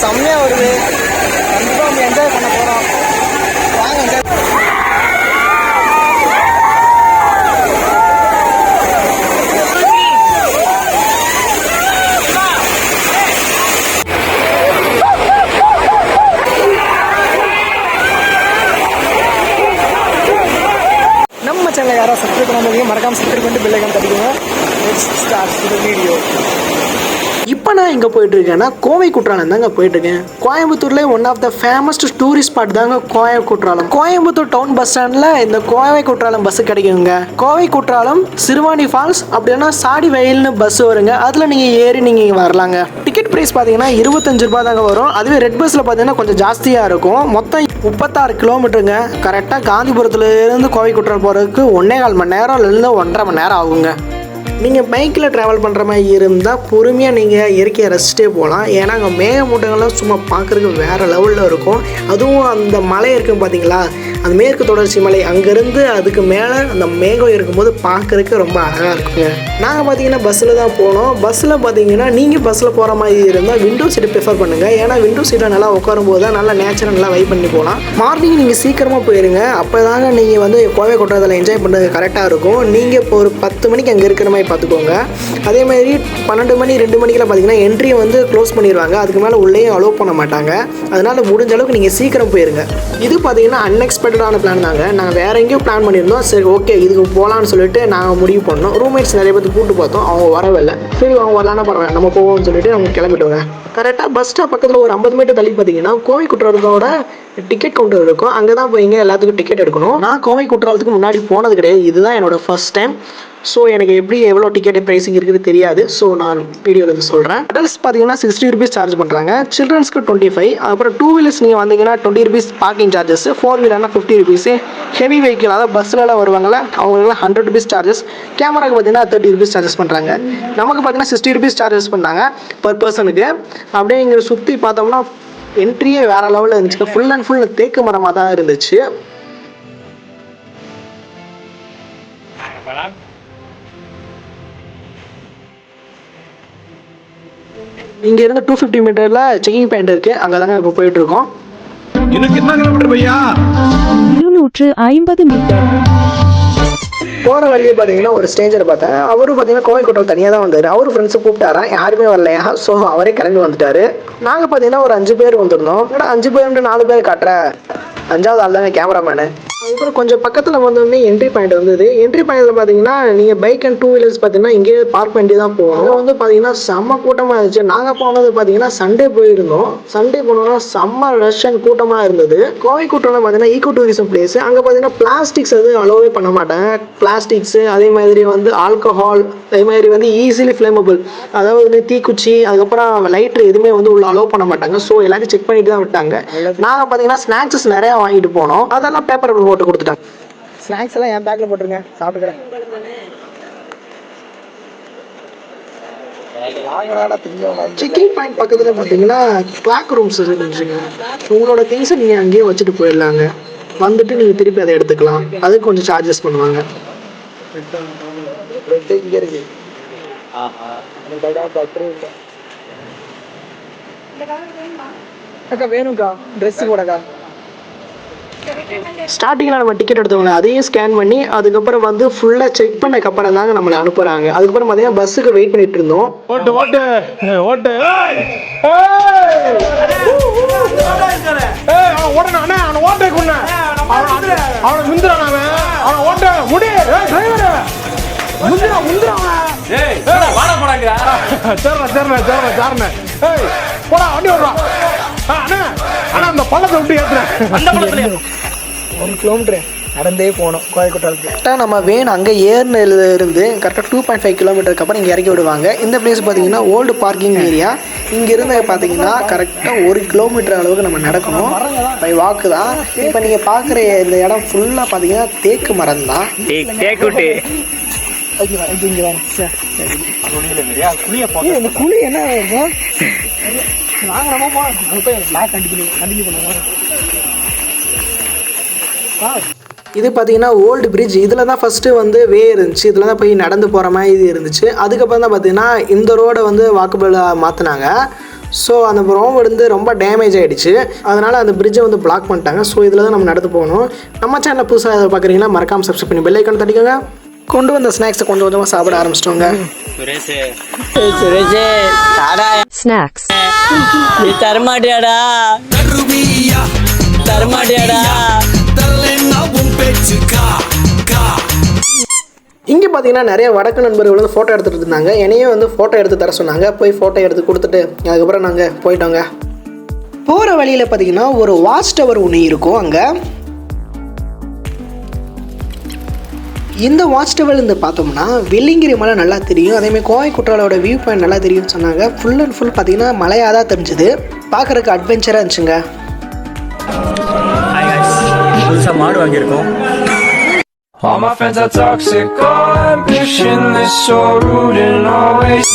செம்மையாக வருது. கண்டிப்பாக நம்ம என்ஜாய் பண்ண போகிறோம். வாங்க என்ஜாய். நம்ம சேனல் யாராவது சப்ஸ்கிரைப் பண்ணாமல் மறக்காமல் சப்ஸ்கிரைப் பண்ணிட்டு பெல் ஐகான் தட்டிக்கோங்க. Let's start the video. இப்போ நான் எங்கே போயிட்டுருக்கேன்னா கோவை குற்றாலம் தாங்க போயிட்டுருக்கேன். கோயம்புத்தூரில் one of the famousest tourist spot தாங்க கோவை குற்றாலம். கோயம்புத்தூர் டவுன் பஸ் ஸ்டாண்டில் இந்த கோவை குற்றாலம் பஸ்ஸு கிடைக்குங்க. கோவை குற்றாலம் சிறுவாணி ஃபால்ஸ் அப்படின்னா சாடி வயல்னு பஸ் வருங்க. அதில் நீங்கள் ஏறி நீங்கள் வரலாங்க. டிக்கெட் ப்ரைஸ் பார்த்தீங்கன்னா 25 ரூபா தாங்க வரும். அதுவே ரெட் பஸ்ஸில் பார்த்தீங்கன்னா கொஞ்சம் ஜாஸ்தியாக இருக்கும். மொத்தம் 36 கிலோமீட்டருங்க. கரெக்டாக காந்திபுரத்துலேருந்து கோவை குற்றாலம் போகிறதுக்கு 1.25 மணி நேரம் இல்லைன்னா 1.5 மணி நேரம் ஆகுங்க. நீங்கள் பைக்கில் ட்ராவல் பண்ணுற மாதிரி இருந்தால் பொறுமையாக நீங்கள் இயற்கையை ரசிச்சிட்டே போகலாம். ஏன்னா அங்கே மேகமூட்டங்கள்லாம் சும்மா பார்க்குறதுக்கு வேறு லெவலில் இருக்கும். அதுவும் அந்த மலை இருக்கும் பார்த்தீங்களா, அந்த மேற்கு தொடர்ச்சி மலை, அங்கேருந்து அதுக்கு மேலே அந்த மேகம் இருக்கும்போது பார்க்குறதுக்கு ரொம்ப அழகாக இருக்குங்க. நாங்கள் பார்த்தீங்கன்னா பஸ்ஸில் தான் போனோம். பஸ்ஸில் பார்த்தீங்கன்னா நீங்கள் பஸ்ஸில் போகிற மாதிரி இருந்தால் விண்டோ சீட்டை ப்ரிஃபர் பண்ணுங்கள். ஏன்னா விண்டோ சீட்டில் நல்லா உட்காரும்போது தான் நல்லா நேச்சுரல் நல்லா வைப் பண்ணி போகலாம். மார்னிங் நீங்கள் சீக்கிரமாக போயிருங்க. அப்போ தாங்க நீங்கள் வந்து கோவை குற்றாலத்தில் என்ஜாய் பண்ணுறது கரெக்டாக இருக்கும். நீங்கள் இப்போ ஒரு 10 மணிக்கு அங்கே இருக்கிற மாதிரி பார்த்துக்கோங்க. அதே மாதிரி 12 மணி 2 மணிக்கெல்லாம் பார்த்தீங்கன்னா என்ட்ரியை வந்து க்ளோஸ் பண்ணிடுவாங்க. அதுக்கு மேலே உள்ளேயும் அலோவ் பண்ண மாட்டாங்க. அதனால் முடிஞ்ச அளவுக்கு நீங்கள் சீக்கிரம் போயிருங்க. இது பார்த்தீங்கன்னா அன்எக்ஸ்பெக்டடான பிளான் தாங்க. நாங்கள் வேறு எங்கேயோ பிளான் பண்ணியிருந்தோம். சரி ஓகே இதுக்கு போகலான்னு சொல்லிட்டு நாங்கள் முடிவு பண்ணோம். ரூம்மேட்ஸ் நிறைய பேர் கூப்பிட்டு பார்த்தோம். அவங்க வரவில்லை. சரி அவங்க வரலான்னா பரவாயில்ல நம்ம போவோம்னு சொல்லிட்டு அவங்க கிளம்பிட்டோங்க. கரெக்டாக பஸ் ஸ்டாப் பக்கத்தில் ஒரு 50 மீட்டர் தள்ளி பார்த்தீங்கன்னா கோவை குற்றாலத்தோட டிக்கெட் கவுண்டர் இருக்கும். அங்கே தான் போய் எல்லாத்துக்கும் டிக்கெட் எடுக்கணும். நான் கோவை குற்றாலத்துக்கு முன்னாடி போனது கிடையாது. இதுதான் என்னோட ஃபர்ஸ்ட் டைம். ஸோ எனக்கு எப்படி எவ்வளோ டிக்கெட் ப்ரைஸிங் இருக்குது தெரியாது. ஸோ நான் வீடியோவில் இது சொல்கிறேன். அடல்ட்ஸ் பார்த்தீங்கன்னா 60 ருபீஸ் சார்ஜ் பண்ணுறாங்க. சில்ட்ரன்ஸ்க்கு 25. அப்புறம் 2 வீலர்ஸ் நீங்கள் வந்தீங்கன்னா 20 rupees parking charges. 4 வீலர்னா 50 rupees. Heavy vehicle அதாவது பஸ்லலாம் வருவாங்கள்ல அவங்களுக்குலாம் 100 ருபீஸ் சார்ஜஸ். கேமராக்கு பார்த்தீங்கன்னா 30 ருபீஸ் சார்ஜஸ் பண்ணுறாங்க. நமக்கு பார்த்தீங்கன்னா 60 ருபீஸ் சார்ஜஸ் பண்ணாங்க பர் பர்சனுக்கு. அப்படியே இங்கே சுற்றி பார்த்தோம்னா என்ட்ரியே வேறு லெவலில் இருந்துச்சு. ஃபுல் அண்ட் ஃபுல் தேக்கு மரமாக தான் இருந்துச்சு. இங்கே இருந்து 250 மீட்டரில் செக்கிங் பாயிண்ட் இருக்குது. அங்கே தாங்க இப்போ போயிட்டுருக்கோம். இன்னும் कितना किलोमीटर भैया 250 மீட்டர். போகிற வழியே பார்த்தீங்கன்னா ஒரு ஸ்டேஞ்சர் பார்த்தேன். அவரும் பார்த்தீங்கன்னா கோவை குற்றாலம் தனியாக தான் வந்தார். அவரு ஃப்ரெண்ட்ஸை கூப்பிட்டாரா, யாருமே வரலையா. ஸோ அவரே கிளம்பி வந்துட்டாரு. நாங்கள் பார்த்தீங்கன்னா ஒரு 5 பேர் வந்திருந்தோம். 5 பேர் 4 பேர் காட்டுறேன். 5வது ஆள் தாங்க கேமராமேனு. அதுக்கப்புறம் கொஞ்சம் பக்கத்தில் வந்தோடனே என்ட்ரி பாயிண்ட் வந்தது. என்ட்ரி பாயிண்ட்டில் பார்த்தீங்கன்னா நீங்கள் பைக் அண்ட் 2 வீலர்ஸ் பார்த்தீங்கன்னா இங்கே பார்க் பண்ணி தான் போகணும். வந்து பார்த்தீங்கன்னா செம்ம கூட்டமாக இருந்துச்சு. நாங்கள் போனது பார்த்தீங்கன்னா சண்டே போயிருந்தோம். சண்டே போனோம்னா செம்ம ரஷ் அண்ட் கூட்டமாக இருந்தது. கோவை குற்றாலம் பார்த்தீங்கன்னா ஈகோ டூரிசம் பிளேஸ். அங்கே பார்த்தீங்கன்னா பிளாஸ்டிக்ஸ் எதுவும் அலோவே பண்ண மாட்டாங்க. பிளாஸ்டிக்ஸு அதே மாதிரி வந்து ஆல்கஹால், அதே மாதிரி வந்து ஈஸிலி ஃப்ளேமபிள், அதாவது வந்து தீக்குச்சி, அதுக்கப்புறம் லைட்ரு எதுவுமே வந்து உள்ள அலோவ் பண்ண மாட்டாங்க. ஸோ எல்லாத்தையும் செக் பண்ணிட்டு தான் விட்டாங்க. நாங்கள் பார்த்தீங்கன்னா ஸ்நாக்ஸஸ் நிறையா வாங்கிட்டு போனோம். அதெல்லாம் பேப்பர் போட்டு கொடுத்துட்டாங்க. ஸ்நாக்ஸ் எல்லாம் என் பேக்கில் போட்டுருங்க, சாப்பிட்டுக்கிறேன். செக்கிங் பாயிண்ட் பக்கத்தில் பார்த்தீங்கன்னா கிளாக் ரூம்ஸ் இருந்துச்சுங்க. உங்களோட திங்ஸை நீங்கள் அங்கேயே வச்சுட்டு போயிடலாங்க. வந்துட்டு நீங்கள் திருப்பி அதை எடுத்துக்கலாம். அதுக்கு கொஞ்சம் சார்ஜஸ் பண்ணுவாங்க. இங்கே இருக்கு அக்கா வேணும்க்கா, ட்ரெஸ்ஸு கூடக்கா. ஸ்டார்டிங்கில் நம்ம டிக்கெட் எடுத்தவங்க அதையும் ஸ்கேன் பண்ணி அதுக்கப்புறம் வந்து ஃபுல்லாக செக் பண்ணக்கப்புறம் தாங்க நம்மளை அனுப்புகிறாங்க. அதுக்கப்புறம் பார்த்தீங்கன்னா பஸ்ஸுக்கு வெயிட் பண்ணிட்டு இருந்தோம். ஓட்டு ஓட்டு ஓட்டு ஓடனா அவனை ஓட்டை கொண்டு அவனை முந்திரான். அவனை ஓட்ட முடி டிரைவர் முந்திரா முந்திரான். போடா வண்டி ஓடுறான். ஆனா அந்த பள்ளத்தை விட்டு ஏற்றுறேன். 1 கிலோமீட்டர் நடந்தே போனோம் கோவை குற்றாலத்துக்கு. கரெக்டாக நம்ம வேணும் அங்கே ஏறினதுல இருந்து கரெக்டாக 2.5 கிலோமீட்டருக்கு அப்புறம் இங்கே இறக்கி விடுவாங்க. இந்த பிளேஸ் பார்த்தீங்கன்னா ஓல்டு பார்க்கிங் ஏரியா. இங்கேருந்து பார்த்தீங்கன்னா கரெக்டாக 1 கிலோமீட்டர் அளவுக்கு நம்ம நடக்கணும். பை வாக்கு தான். இப்போ நீங்கள் பார்க்குற இந்த இடம் ஃபுல்லாக பார்த்தீங்கன்னா தேக்கு மரம் தான். குழி என்ன இது பார்த்தீங்கன்னா ஓல்டு பிரிட்ஜ். இதில் தான் ஃபஸ்ட்டு வந்து வே இருந்துச்சு. இதில் தான் போய் நடந்து போகிற மாதிரி இது இருந்துச்சு. அதுக்கப்புறம் தான் பார்த்தீங்கன்னா இந்த ரோடை வந்து வாக்கபிளாக மாற்றினாங்க. ஸோ அந்த ரோம் வந்து ரொம்ப டேமேஜ் ஆகிடுச்சு. அதனால் அந்த பிரிட்ஜை வந்து பிளாக் பண்ணிட்டாங்க. ஸோ இதில் தான் நம்ம நடந்து போகணும். நம்ம சேனலில் புதுசாக பார்க்குறீங்கன்னா மறக்காமல் சப்ஸ்கிரைப் பண்ணி பெல் ஐக்கான் தட்டிக்கோங்க. கொண்டு வந்த ஸ்நாக்ஸை கொஞ்சம் கொஞ்சமாக சாப்பிட ஆரம்பிச்சிட்டோங்க. Snacks. தரமாட்டியாடா இங்கே பார்த்தீங்கன்னா நிறைய வடக்கு நண்பர்கள் வந்து ஃபோட்டோ எடுத்துகிட்டு இருந்தாங்க. என்னையும் வந்து ஃபோட்டோ எடுத்து தர சொன்னாங்க. போய் ஃபோட்டோ எடுத்து கொடுத்துட்டு அதுக்கப்புறம் நாங்கள் போயிட்டோங்க. போகிற வழியில் பார்த்தீங்கன்னா ஒரு வாட்ச் டவர் ஒன்று இருக்கும். அங்கே இந்த வாட்ச் டவர் இருந்து பார்த்தோம்னா வெள்ளிங்கிரி மலை நல்லா தெரியும். அதேமாதிரி கோவை குற்றாலோட வியூ பாயிண்ட் நல்லா தெரியும்னு சொன்னாங்க. ஃபுல் அண்ட் ஃபுல் பார்த்தீங்கன்னா மலையாக தான் தெரிஞ்சுது. பார்க்குறதுக்கு அட்வென்ச்சராக இருந்துச்சுங்க. புதுசாக மாடு வாங்கியிருக்கோம். All my friends are toxic, all ambitionless, so rude and always.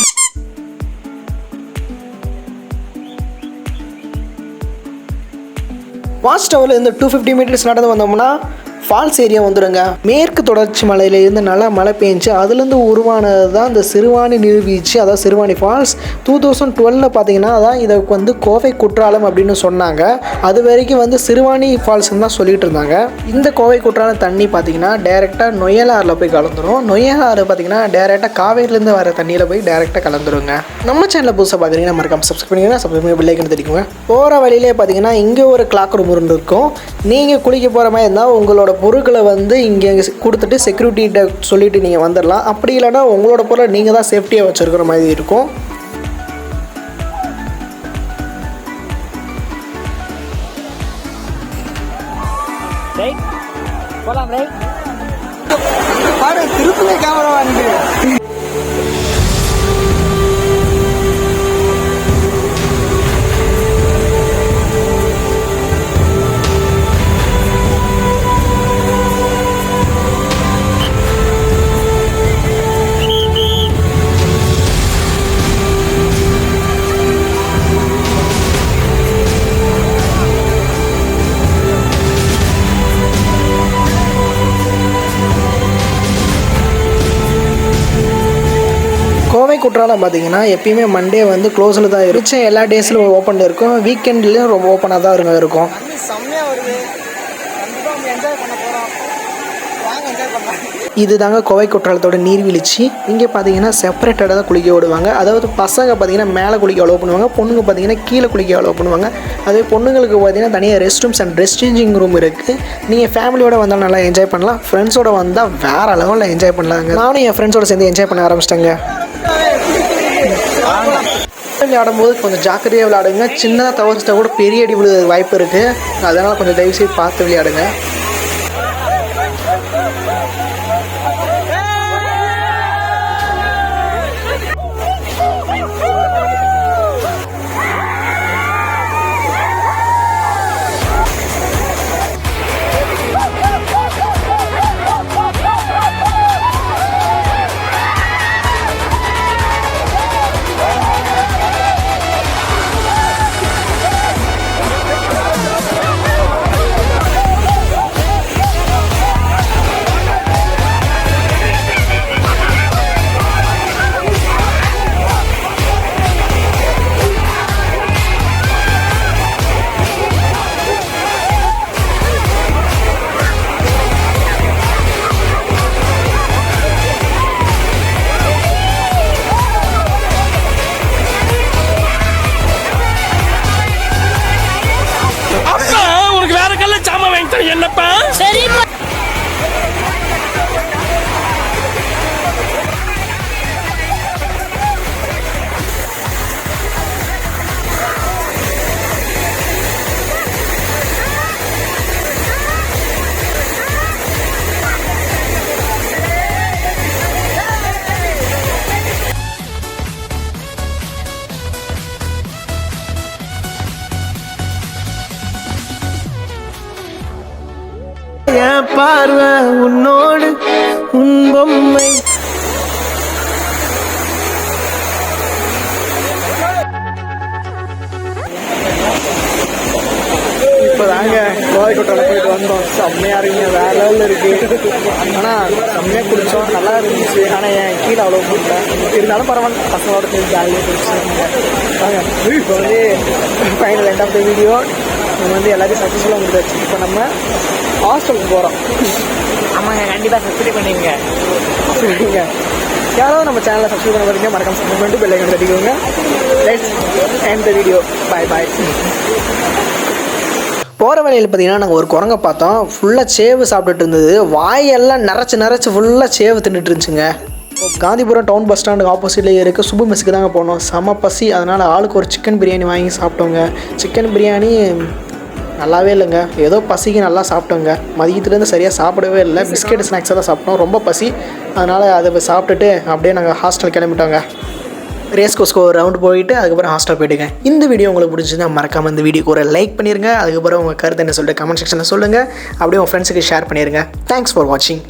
Watch டவரில் இருந்து 250 மீட்டர்ஸ் நடந்து வந்தோம்னா ஃபால்ஸ் ஏரியா வந்துடுங்க. மேற்கு தொடர்ச்சி மலையிலேருந்து நல்லா மழை பெஞ்சு அதுலேருந்து உருவானது தான் இந்த சிறுவாணி நீர்வீழ்ச்சி, அதாவது சிறுவாணி ஃபால்ஸ். 2012 பார்த்தீங்கன்னா அதான் இதுக்கு வந்து கோவை குற்றாலம் அப்படின்னு சொன்னாங்க. அது வரைக்கும் வந்து சிறுவாணி ஃபால்ஸ்ன்னு தான் சொல்லிட்டு இருந்தாங்க. இந்த கோவை குற்றாலம் தண்ணி பார்த்தீங்கன்னா டேரெக்டாக நொய்யலாறில் போய் கலந்துரும். நொய்யலாறு பார்த்தீங்கன்னா டேரெக்டாக காவேரிலேருந்து வர தண்ணியில் போய் டேரெக்டாக கலந்துருங்க. நம்ம சேனலில் புதுசாக பார்க்குறீங்கன்னா மறக்காம சப்ஸ்கிரைப் பண்ணிங்கன்னா சப்ஸ்கிரைப் பண்ணி பெல் ஐக்கான் தட்டிக்கோங்க. போகிற வழியிலே பார்த்தீங்கன்னா இங்கே ஒரு கிளாக் ரூம் இருக்கும். நீங்கள் குளிக்க போகிற மாதிரி இருந்தால் உங்களோட பொருட்களை வந்து இங்கே கொடுத்துட்டு செக்யூரிட்டிகிட்ட சொல்லிவிட்டு நீங்கள் வந்துடலாம். அப்படி இல்லைன்னா உங்களோட பொருளை நீங்கள் தான் சேஃப்டியாக வச்சுருக்கிற மாதிரி இருக்கும். திருப்பி கேமரா வந்து கோவை குற்றாலம் பார்த்தீங்கன்னா எப்பயுமே மண்டே வந்து க்ளோஸில் தான் இருக்கும். எல்லா டேஸ்லையும் ஓப்பனில் இருக்கும். வீக்கெண்ட்லேயும் ரொம்ப ஓப்பனாக தான் இருக்கும். இது தாங்க கோவை குற்றாலத்தோட நீர்வீழ்ச்சி. இங்கே பார்த்தீங்கன்னா செப்பரேட்டடாக தான் குளிக்க விடுவாங்க. அதாவது பசங்க பார்த்தீங்கன்னா மேலே குளிக்க அலோவ் பண்ணுவாங்க, பொண்ணுங்க பார்த்தீங்கன்னா கீழே குளிக்க அலோவ் பண்ணுவாங்க. அதே பொண்ணுங்களுக்கு பார்த்தீங்கன்னா தனியாக rest rooms and dress changing room இருக்குது. நீங்கள் ஃபேமிலியோடு வந்தால் நல்லா என்ஜாய் பண்ணலாம். ஃப்ரெண்ட்ஸோடு வந்தால் வேறு லெவலில் என்ஜாய் பண்ணலாங்க. நானும் என் ஃப்ரெண்ட்ஸோடு சேர்ந்து என்ஜாய் பண்ண ஆரம்பிச்சிட்டேங்க. விளையாடும்போது கொஞ்சம் ஜாக்கிரதையாக விளையாடுங்க. சின்னதாக தவறுச்சிட்டா கூட பெரிய அடி விழுது வாய்ப்பு இருக்குது. அதனால் கொஞ்சம் தயவுசெய்து பார்த்து விளையாடுங்க. என்னப்பா சரி பார்வை உன்னோடு உன் பொம்மை இப்போதாங்க கோவை குற்றாலம் போயிட்டு வந்தோம். செம்மையாக இருக்குங்க, வேற லெவலில் இருக்குது. ஆனால் செம்மையாக குடித்தோம், நல்லா இருந்துச்சு. ஆனால் என் கீழே அவ்வளோ போகல, இருந்தாலும் பரவாயில்ல, பசங்களோட சேர்ந்து ஜாலியாக பேசிட்டாங்க. வாங்க இப்போ வந்து final end of the video. நம்ம வந்து எல்லாத்தையும் சக்ஸஸ்ஃபுல்லாக முடிஞ்சாச்சு. இப்போ நம்ம ஹாஸ்டலுக்கு போகிறோம். ஆமாங்க, கண்டிப்பாக சப்ஸ்கிரைப் பண்ணிடுங்க. சரிங்க, யாராவது நம்ம சேனலை சப்ஸ்கிரைப் பண்ண பார்த்தீங்கன்னா மறக்காம சப்ஸ்கிரைப் பண்ணிட்டு பெல் ஐக்கான் தட்டிக்கோங்க. Let's end the video. Bye bye. போகிற வழியில் பார்த்தீங்கன்னா நாங்கள் ஒரு குரங்கை பார்த்தோம். ஃபுல்லாக சேவு சாப்பிட்டுட்டு இருந்தது. வாயெல்லாம் நிறச்சி ஃபுல்லாக சேவு தின்னுட்டு இருந்துச்சுங்க. காந்திபுரம் டவுன் பஸ் ஸ்டாண்டுக்கு ஆப்போசிட்லேயே இருக்க சுபு மெஸ்ஸுக்கு தாங்க போனோம். செம பசி, அதனால் ஆளுக்கு ஒரு சிக்கன் பிரியாணி வாங்கி சாப்பிட்டோங்க. சிக்கன் பிரியாணி நல்லாவே இல்லைங்க, ஏதோ பசிக்கு நல்லா சாப்பிட்டோங்க. மதியத்துலேருந்து சரியாக சாப்பிடவே இல்லை, பிஸ்கெட் ஸ்நாக்ஸாக தான் சாப்பிட்டோம். ரொம்ப பசி, அதனால் அதை சாப்பிட்டுட்டு அப்படியே நாங்கள் ஹாஸ்டல் கிளம்பிட்டோங்க. ரேஸ் கோஸ்க்கு ஒரு ரவுண்டு போயிட்டு அதுக்கப்புறம் ஹாஸ்டல் போயிட்டுங்க. இந்த வீடியோ உங்களுக்கு பிடிச்சிருந்தா மறக்காமல் இந்த வீடியோக்கு ஒரு லைக் பண்ணிடுங்க. அதுக்கப்புறம் உங்கள் கருத்து என்ன சொல்லிட்டு கமெண்ட் செக்ஷனில் சொல்லுங்கள். அப்படியே உங்கள் ஃப்ரெண்ட்ஸுக்கு ஷேர் பண்ணிடுங்க. தேங்க்ஸ் ஃபார் வாட்சிங்.